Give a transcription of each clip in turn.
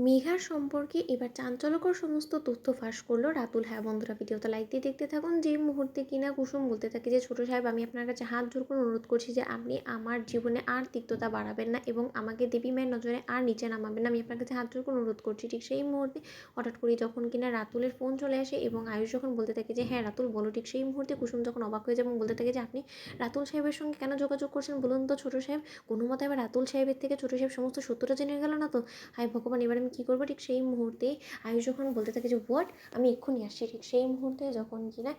মেঘার সম্পর্কে এবার চাঞ্চল্যকর সমস্ত তথ্য ফাঁস করলো রাতুল। হ্যাঁ বন্ধুরা, ভিডিওটা লাইক দিয়ে দেখতে থাকুন। যে মুহূর্তে কিনা কুসুম বলতে থাকে যে ছোটো সাহেব, আমি আপনার কাছে হাত জোর করে অনুরোধ করছি যে আপনি আমার জীবনে আর তিক্ততা বাড়াবেন না এবং আমাকে দেবী মায়ের নজরে আর নিচে নামাবেন না, আমি আপনার কাছে হাত জোর করে অনুরোধ করছি। ঠিক সেই মুহূর্তে হঠাৎ করে যখন কিনা রাতুলের ফোন চলে আসে এবং আয়ুষ যখন বলতে থাকে যে হ্যাঁ রাতুল বলো, ঠিক সেই মুহূর্তে কুসুম যখন অবাক হয়ে যায় এবং বলতে থাকে যে আপনি রাতুল সাহেবের সঙ্গে কেন যোগাযোগ করছেন বলুন তো ছোটো সাহেব, কোনো মতে আবার রাতুল সাহেবের থেকে ছোটো সাহেব সমস্ত সত্যটা জেনে গেল না তো? হায় ভগবান, এবার আমি কী করবো? ঠিক সেই মুহূর্তে আয়ুষ যখন বলতে থাকে যে হোয়াট, আমি এক্ষুনি আসছি। ঠিক সেই মুহূর্তে যখন কিনা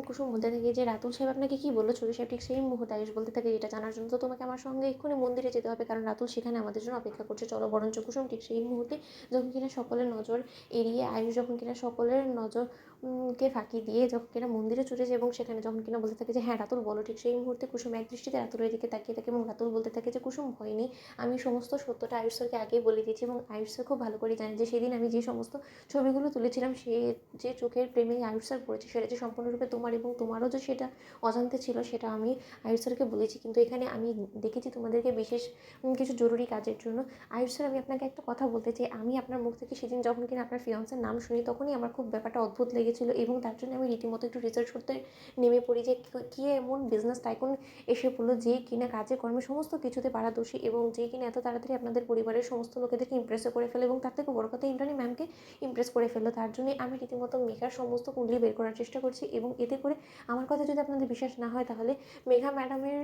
কুসুম বলতে থাকে যে রাতুল সাহেব আপনাকে কী বললো ছোটো সাহেব, ঠিক সেই মুহূর্তে আয়ুষ বলতে থাকে এটা জানার জন্য তো তোমাকে আমার সঙ্গে এক্ষুনি মন্দিরে যেতে হবে, কারণ রাতুল সেখানে আমাদের জন্য অপেক্ষা করছে, চলো বরঞ্চ কুসুম। ঠিক সেই মুহূর্তে যখন কিনা সকলের নজর এড়িয়ে আয়ুষ যখন কিনা সকলের নজর কে ফাঁকি দিয়ে যখন কিনা মন্দিরে ছুটে যায় এবং সেখানে যখন কিনা বলতে থাকে যে হ্যাঁ রাতুল বলো, ঠিক সেই মুহূর্তে কুসুম এক দৃষ্টিতে রাতুলের দিকে তাকিয়ে থাকে এবং রাতুল বলতে থাকে যে কুসুম ভয় নেই, আমি সমস্ত সত্যটা আয়ুষ স্যারকে আগেই বলে দিয়েছি এবং আয়ুষ স্যার খুব ভালো করে জানে যে সেদিন আমি যে সমস্ত ছবিগুলো তুলেছিলাম সে যে চোখের প্রেমে আয়ুষ স্যার পড়েছে সেটা যে সম্পূর্ণরূপে তোমার এবং তোমারও যে সেটা অজান্তে ছিল সেটা আমি আয়ুষ স্যারকে বলেছি, কিন্তু এখানে আমি দেখেছি তোমাদেরকে বিশেষ কিছু জরুরি কাজের জন্য। আয়ুষ স্যার, আমি আপনাকে একটা কথা বলতে চাই, আমি আপনার মুখ থেকে সেদিন যখন কিনা আপনার ফিয়ান্সের নাম শুনি তখনই আমার খুব ব্যাপারটা অদ্ভুত লেগেছিলো এবং তার জন্য আমি রীতিমতো একটু রিসার্চ করতে নেমে পড়ি যে কী এমন বিজনেস টাইকুন এসে পড়লো যে কিনা কাজে কর্মে সমস্ত কিছুতে পারদর্শী এবং যে কিনা এত তাড়াতাড়ি আপনাদের পরিবারের সমস্ত লোকেদেরকে ইমপ্রেসও করে ফেলে এবং তার থেকে বড় কথা ইন্দ্রাণী ম্যামকে ইমপ্রেস করে ফেললো। তার জন্যই আমি রীতিমতো মেঘার সমস্ত কুণ্ডলি বের করার চেষ্টা করছি এবং এতে করে আমার কথা যদি আপনাদের বিশ্বাস না হয় তাহলে মেঘা ম্যাডামের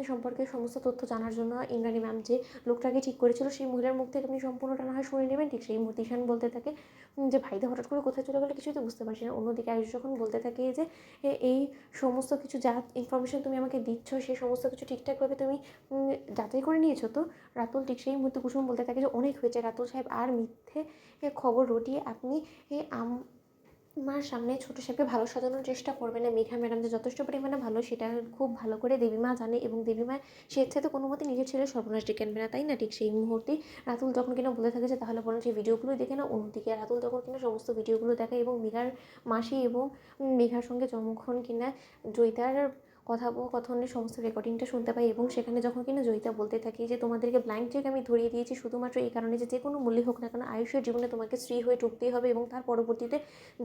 সম্পর্কে সমস্ত তথ্য জানার জন্য ইন্দ্রাণী ম্যাম যে লোকটাকে ঠিক করেছিল সেই মহিলার মুখ থেকে আপনি সম্পূর্ণটা না হয় শুনে নেবেন। ঠিক সেই মুহূর্তে ঈশান বলতে থাকে যে ভাইদা হঠাৎ করে কোথায় চলে গেলে কিছুই তো বুঝতে পারছি না। অন্যদিকে আয়ুষ যখন বলতে থাকে যে এই সমস্ত কিছু যা ইনফরমেশন তুমি আমাকে দিচ্ছ সেই সমস্ত কিছু ঠিকঠাকভাবে তুমি যাচাই করে নিয়েছো তো? রাতুল ঠিক সেই মুহূর্তে কুসুম বলতে থাকে যে অনেক হয়েছে রাতুল সাহেব, আর মিথ্যে খবর রটিয়ে আপনি আমার সামনে ছোটো সাহেবকে ভালো সাজানোর চেষ্টা করবেন না। মেঘা ম্যাডাম যে যথেষ্ট পরিমাণে ভালো সেটা খুব ভালো করে দেবীমা জানে এবং দেবীমা স্বেচ্ছাতে কোনো মতে নিজের ছেলের সর্বনাশ ডেকে আনবে না, তাই না? ঠিক সেই মুহূর্তেই রাতুল যখন কিনা বলে থাকে যে তাহলে বরং সেই ভিডিওগুলোই দেখে না। অন্যদিকে রাতুল তখন কিনা সমস্ত ভিডিওগুলো দেখে এবং মেঘার মাসি এবং মেঘার সঙ্গে যখন কিনা জয়িতার কথোপকথনের সমস্ত রেকর্ডিংটা শুনতে পাই এবং সেখানে যখন কিনা জয়িতা বলতে থাকি যে তোমাদেরকে ব্ল্যাঙ্ক চেক আমি ধরিয়ে দিয়েছি শুধুমাত্র এই কারণে যে যে কোনো মূল্যে হোক না কেন আয়ুষের জীবনে তোমাকে স্ত্রী হয়ে ঢুকতেই হবে এবং তার পরবর্তীতে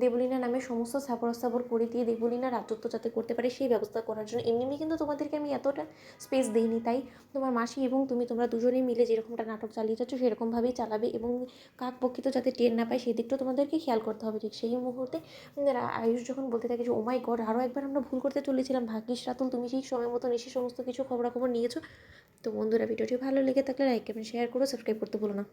দেবলীনা নামে সমস্ত স্থাবর করে দিয়ে দেবলীনা রাজত্ব যাতে করতে পারে সেই ব্যবস্থা করার জন্য। এমনি কিন্তু তোমাদেরকে আমি এতটা স্পেস দিইনি, তাই তোমার মাসি এবং তুমি তোমরা দুজনেই মিলে যেরকমটা নাটক চালিয়ে যাচ্ছ সেরকমভাবেই চালাবে এবং কাক পক্ষিত যাতে টের না পায় সেই দিকটাও তোমাদেরকে খেয়াল করতে হবে। ঠিক সেই মুহূর্তে আয়ুষ যখন বলতে থাকে যে ও মাই গড, আরও একবার আমরা ভুল করতে চলেছিলাম, ভাগ্যিস রাতুল তুমি ঠিক সময় মতো এসে সমস্ত কিছু খবরাখবর নিয়েছো। তো বন্ধুরা, ভিডিওটি ভালো লেগে থাকলে লাইক করবেন, শেয়ার করো, সাবস্ক্রাইব করতে ভুলো না।